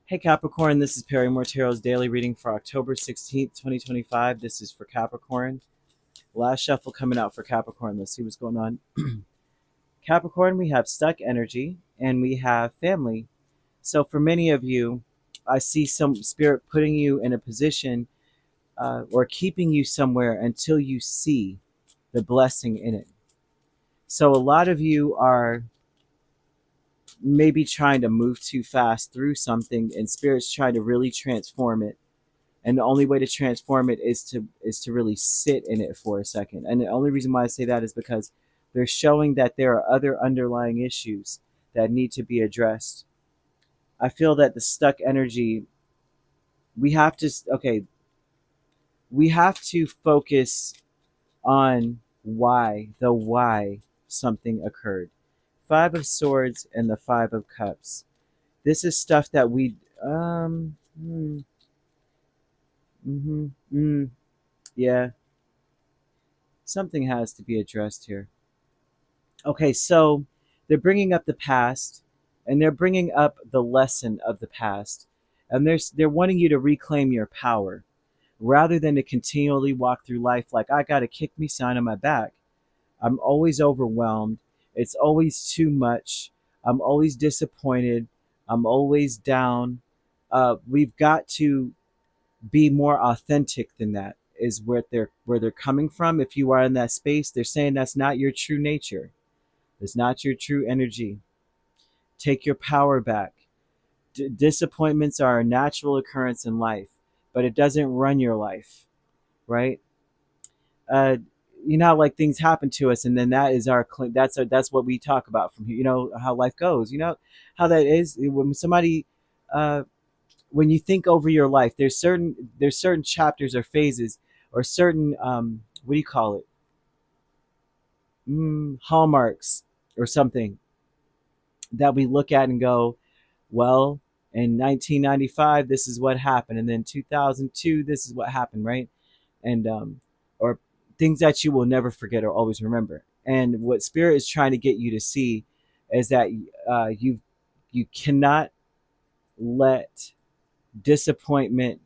Hey Capricorn, this is Perry Mortero's daily reading for October 16th, 2025. This is for Capricorn. Last shuffle coming out for Capricorn. Let's see what's going on. Capricorn, we have stuck energy and we have family. So for many of you, I see some spirit putting you in a position or keeping you somewhere until you see the blessing in it. So a lot of you are maybe trying to move too fast through something and spirit's trying to really transform it, and the only way to transform it is to really sit in it for a second. And the only reason why I say that is because they're showing that there are other underlying issues that need to be addressed. I feel that the stuck energy, we have to okay we have to focus on why something occurred. Five of Swords and the Five of Cups, this is stuff that we mm, mm, mm, yeah, something has to be addressed here. Okay, so they're bringing up the past, and they're bringing up the lesson of the past, and they're wanting you to reclaim your power rather than to continually walk through life like I got a kick me sign on my back. I'm always overwhelmed. It's always too much. I'm always disappointed. I'm always down. We've got to be more authentic than that. Is where they're coming from. If you are in that space, they're saying that's not your true nature. It's not your true energy. Take your power back. Disappointments are a natural occurrence in life, but it doesn't run your life, right? Uh, you know how like things happen to us, and then that is that's what we talk about from here. You know how life goes. You know how that is when somebody, uh, when you think over your life. There's certain chapters or phases or certain what do you call it? Hallmarks or something that we look at and go, well, in 1995 this is what happened, and then 2002 this is what happened, right? And or things that you will never forget or always remember. And what spirit is trying to get you to see is that you cannot let disappointment,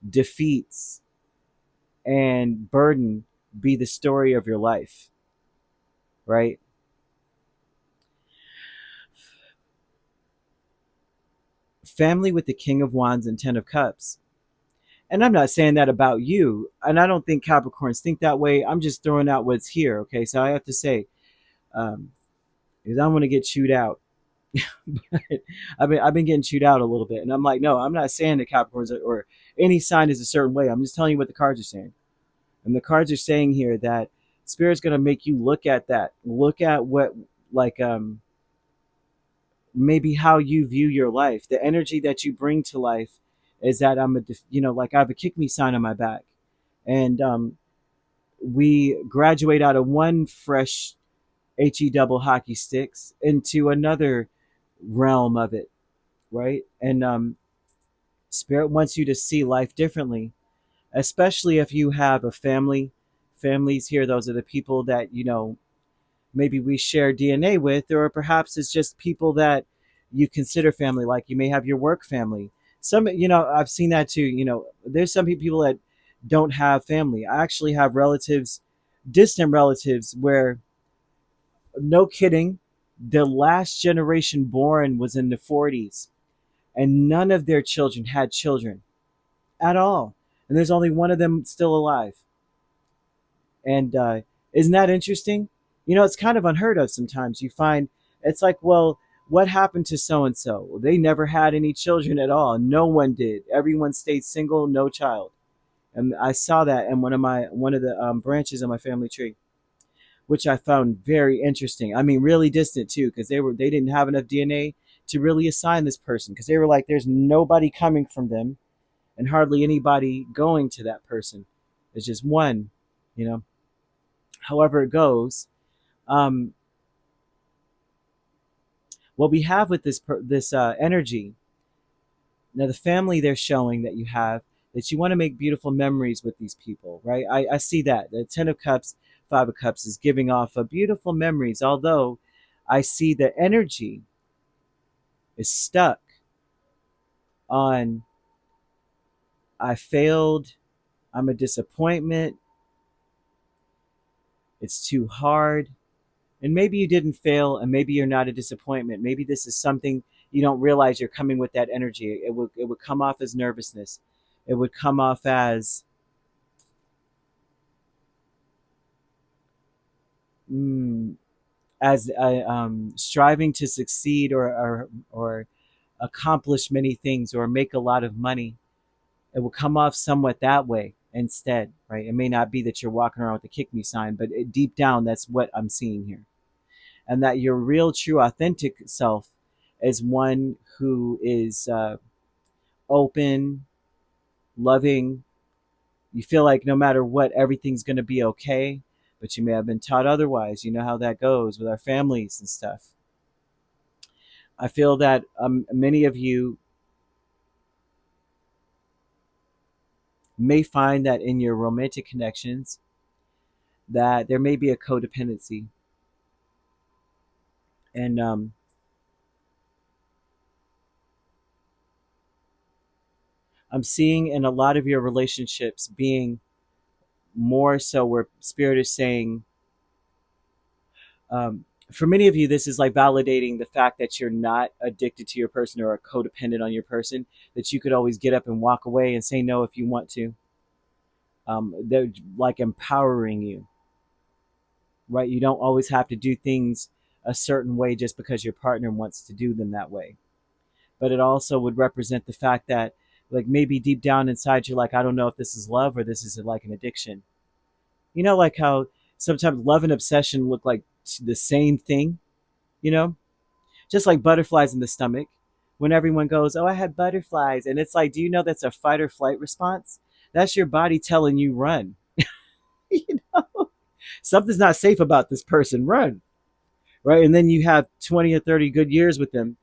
defeats, and burden be the story of your life, right? Family with the King of Wands and Ten of Cups. And I'm not saying that about you, and I don't think Capricorns think that way. I'm just throwing out what's here. Okay, so I have to say, um, because I want to get chewed out. But I've been getting chewed out a little bit, and I'm like, no, I'm not saying that Capricorns or any sign is a certain way. I'm just telling you what the cards are saying, and the cards are saying here that Spirit's going to make you look at that, look at what like maybe how you view your life, the energy that you bring to life. Is that like I have a kick me sign on my back, and we graduate out of one fresh he double hockey sticks into another realm of it, right? And spirit wants you to see life differently, especially if you have a family. Families here, those are the people that maybe we share DNA with, or perhaps it's just people that you consider family. Like you may have your work family. Some, I've seen that too. There's some people that don't have family. I actually have relatives, distant relatives, where, no kidding, the last generation born was in the 40s, and none of their children had children at all. And there's only one of them still alive. And isn't that interesting? It's kind of unheard of sometimes. You find it's like, well, what happened to so and so? Well, they never had any children at all. No one did. Everyone stayed single, no child. And I saw that in one of the branches of my family tree, which I found very interesting. I mean, really distant too, because they didn't have enough DNA to really assign this person, because they were like, there's nobody coming from them, and hardly anybody going to that person. It's just one, you know. However it goes, um, what we have with this energy now, the family they're showing that you have, that you want to make beautiful memories with these people, right? I see that the Ten of Cups, Five of Cups is giving off a beautiful memories, although I see the energy is stuck on I failed, I'm a disappointment, it's too hard. And maybe you didn't fail, and maybe you're not a disappointment. Maybe this is something you don't realize you're coming with that energy. It would come off as nervousness. It would come off mm, as striving to succeed or accomplish many things or make a lot of money. It will come off somewhat that way instead, right? It may not be that you're walking around with a kick me sign, but deep down, that's what I'm seeing here. And that your real, true, authentic self is one who is open, loving. You feel like no matter what, everything's going to be okay, but you may have been taught otherwise. You know how that goes with our families and stuff. I feel that many of you may find that in your romantic connections that there may be a codependency, and I'm seeing in a lot of your relationships being more so where spirit is saying, for many of you, this is like validating the fact that you're not addicted to your person or codependent on your person, that you could always get up and walk away and say no if you want to. They're like empowering you, right? You don't always have to do things a certain way just because your partner wants to do them that way. But it also would represent the fact that, like, maybe deep down inside, you're like, I don't know if this is love or this is like an addiction. You know, like how sometimes love and obsession look like the same thing, you know? Just like butterflies in the stomach. When everyone goes, oh, I had butterflies. And it's like, do you know that's a fight or flight response? That's your body telling you run. You know, something's not safe about this person, run. Right. And then you have 20 or 30 good years with them.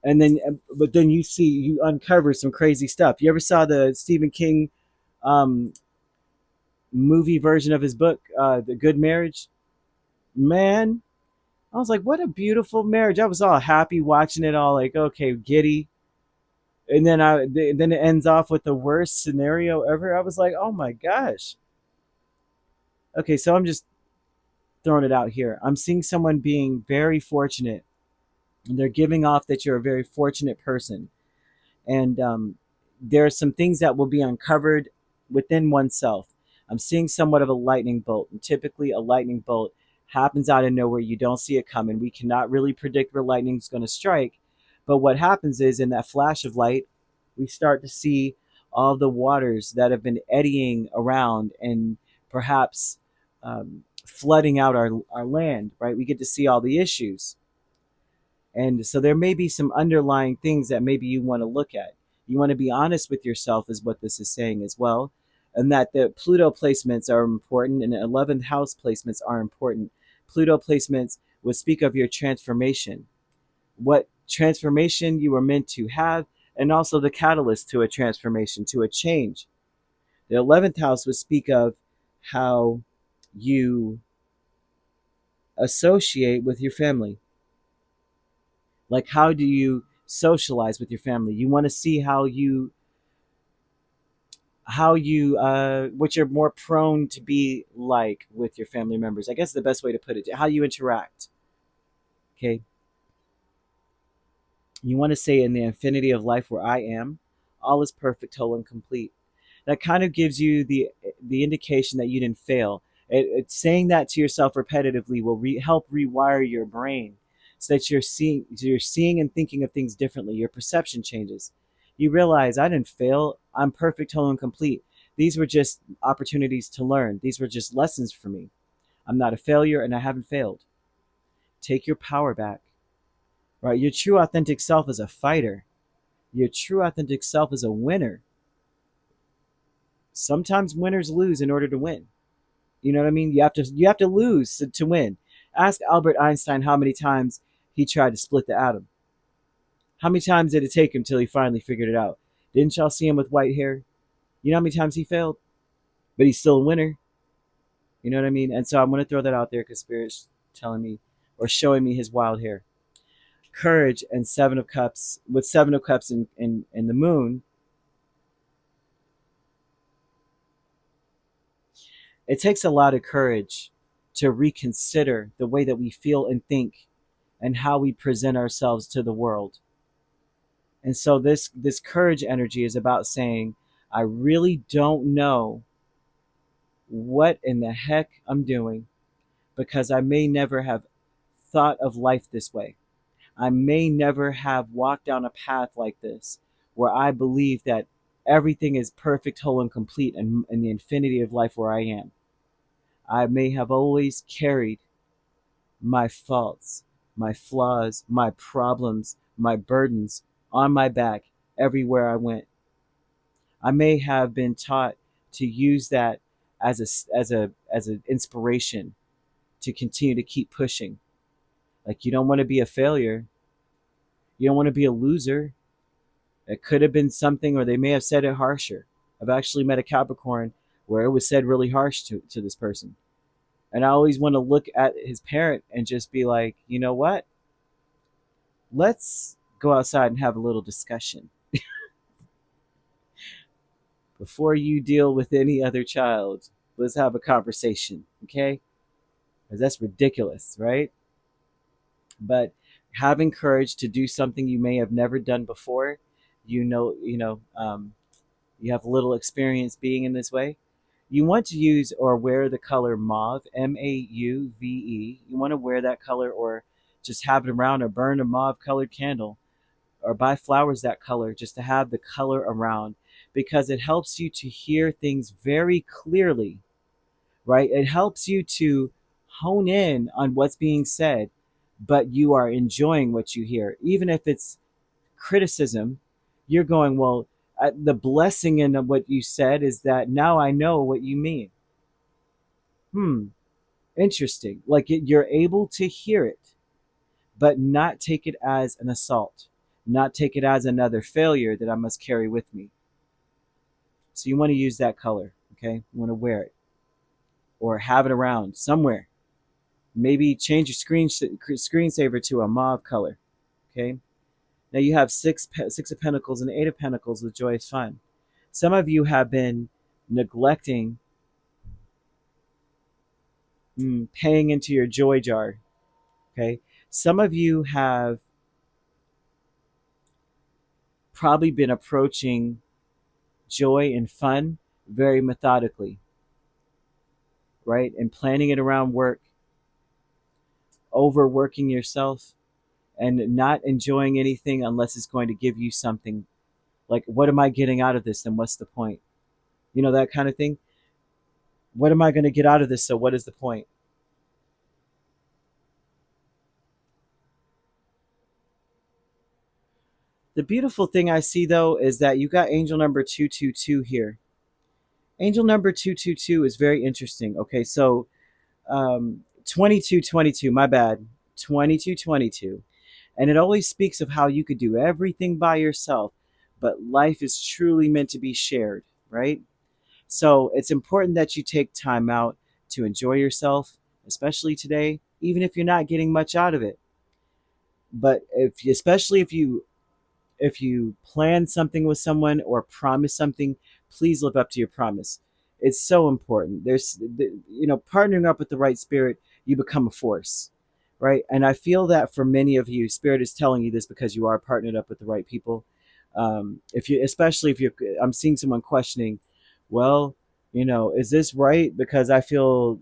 And then, but then you uncover some crazy stuff. You ever saw the Stephen King um, movie version of his book, The Good Marriage? Man, I was like, what a beautiful marriage. I was all happy watching it, all like, okay, giddy. And then it ends off with the worst scenario ever. I was like, oh my gosh. Okay, so I'm just throwing it out here. I'm seeing someone being very fortunate, and they're giving off that you're a very fortunate person. And there are some things that will be uncovered within oneself. I'm seeing somewhat of a lightning bolt, and typically a lightning bolt happens out of nowhere. You don't see it coming. We cannot really predict where lightning's going to strike, but what happens is in that flash of light, we start to see all the waters that have been eddying around and perhaps flooding out our land. Right, we get to see all the issues, and so there may be some underlying things that maybe you want to look at. You want to be honest with yourself, is what this is saying as well. And that the Pluto placements are important and 11th house placements are important. Pluto placements would speak of your transformation, what transformation you were meant to have, and also the catalyst to a transformation, to a change. The 11th house would speak of how you associate with your family. Like, how do you socialize with your family? You want to see what you're more prone to be like with your family members. I guess the best way to put it, how you interact. Okay, you want to say in the infinity of life where I am, all is perfect, whole, and complete. That kind of gives you the indication that you didn't fail. It's saying that to yourself repetitively will help rewire your brain, so that you're seeing and thinking of things differently. Your perception changes. You realize I didn't fail. I'm perfect, whole, and complete. These were just opportunities to learn. These were just lessons for me. I'm not a failure, and I haven't failed. Take your power back. Right? Your true authentic self is a fighter. Your true authentic self is a winner. Sometimes winners lose in order to win. You know what I mean? You have to lose to win. Ask Albert Einstein how many times he tried to split the atom. How many times did it take him till he finally figured it out? Didn't y'all see him with white hair? You know how many times he failed? But he's still a winner. You know what I mean? And so I'm going to throw that out there because Spirit's telling me or showing me his wild hair. Courage and Seven of Cups, with Seven of Cups in the moon, it takes a lot of courage to reconsider the way that we feel and think and how we present ourselves to the world. And so this courage energy is about saying, I really don't know what in the heck I'm doing, because I may never have thought of life this way. I may never have walked down a path like this where I believe that everything is perfect, whole, and complete in the infinity of life where I am. I may have always carried my faults, my flaws, my problems, my burdens on my back everywhere I went. I may have been taught to use that as an inspiration to continue to keep pushing. Like, you don't want to be a failure. You don't want to be a loser. It could have been something, or they may have said it harsher. I've actually met a Capricorn where it was said really harsh to this person. And I always want to look at his parent and just be like, you know what? Let's go outside and have a little discussion before you deal with any other child. Let's have a conversation, okay? Because that's ridiculous, right? But having courage to do something you may have never done before, you have little experience being in this way. You want to use or wear the color mauve, Mauve. You want to wear that color, or just have it around, or burn a mauve colored candle, or buy flowers that color, just to have the color around, because it helps you to hear things very clearly, right? It helps you to hone in on what's being said, but you are enjoying what you hear. Even if it's criticism, you're going, well, the blessing in what you said is that now I know what you mean. Hmm, interesting. Like you're able to hear it, but not take it as an assault, not take it as another failure that I must carry with me. So you want to use that color, okay? You want to wear it or have it around somewhere. Maybe change your screensaver to a mauve color, okay? Now you have six of Pentacles and Eight of Pentacles with joyous fun. Some of you have been neglecting paying into your joy jar. Okay, some of you have probably been approaching joy and fun very methodically, right? And planning it around work, overworking yourself, and not enjoying anything unless it's going to give you something. Like, what am I getting out of this? Then what's the point? You know, that kind of thing. What am I going to get out of this? So what is the point? The beautiful thing I see though is that you got angel number 222 here. Angel number 222 is very interesting. Okay, so 2222, my bad. 2222. And it always speaks of how you could do everything by yourself, but life is truly meant to be shared, right? So it's important that you take time out to enjoy yourself, especially today, even if you're not getting much out of it. But especially if you plan something with someone or promise something, please live up to your promise. It's so important. Partnering up with the right spirit, you become a force, right? And I feel that for many of you, spirit is telling you this because you are partnered up with the right people. Especially if you're, I'm seeing someone questioning, well, is this right? Because I feel,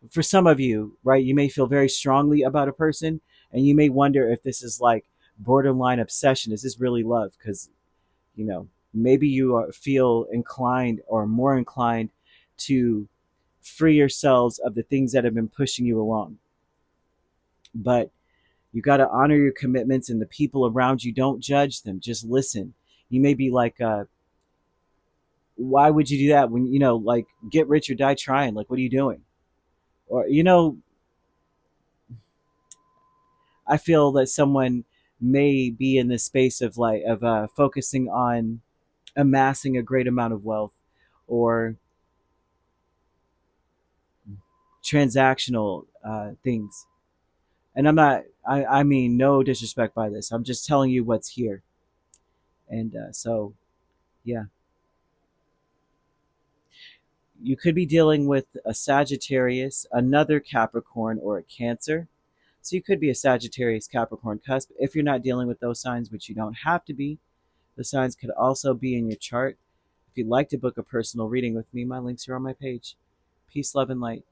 for some of you, right, you may feel very strongly about a person, and you may wonder if this is like borderline obsession. Is this really love? Because maybe you feel inclined or more inclined to free yourselves of the things that have been pushing you along. But you got to honor your commitments, and the people around you, don't judge them, just listen. You may be like, why would you do that when, like, get rich or die trying? Like, what are you doing? Or, I feel that someone may be in this space of focusing on amassing a great amount of wealth, or transactional things. And I mean, no disrespect by this. I'm just telling you what's here. And so, yeah, you could be dealing with a Sagittarius, another Capricorn, or a Cancer. So you could be a Sagittarius Capricorn cusp. If you're not dealing with those signs, which you don't have to be, the signs could also be in your chart. If you'd like to book a personal reading with me, my links are on my page. Peace, love, and light.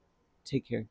Take care.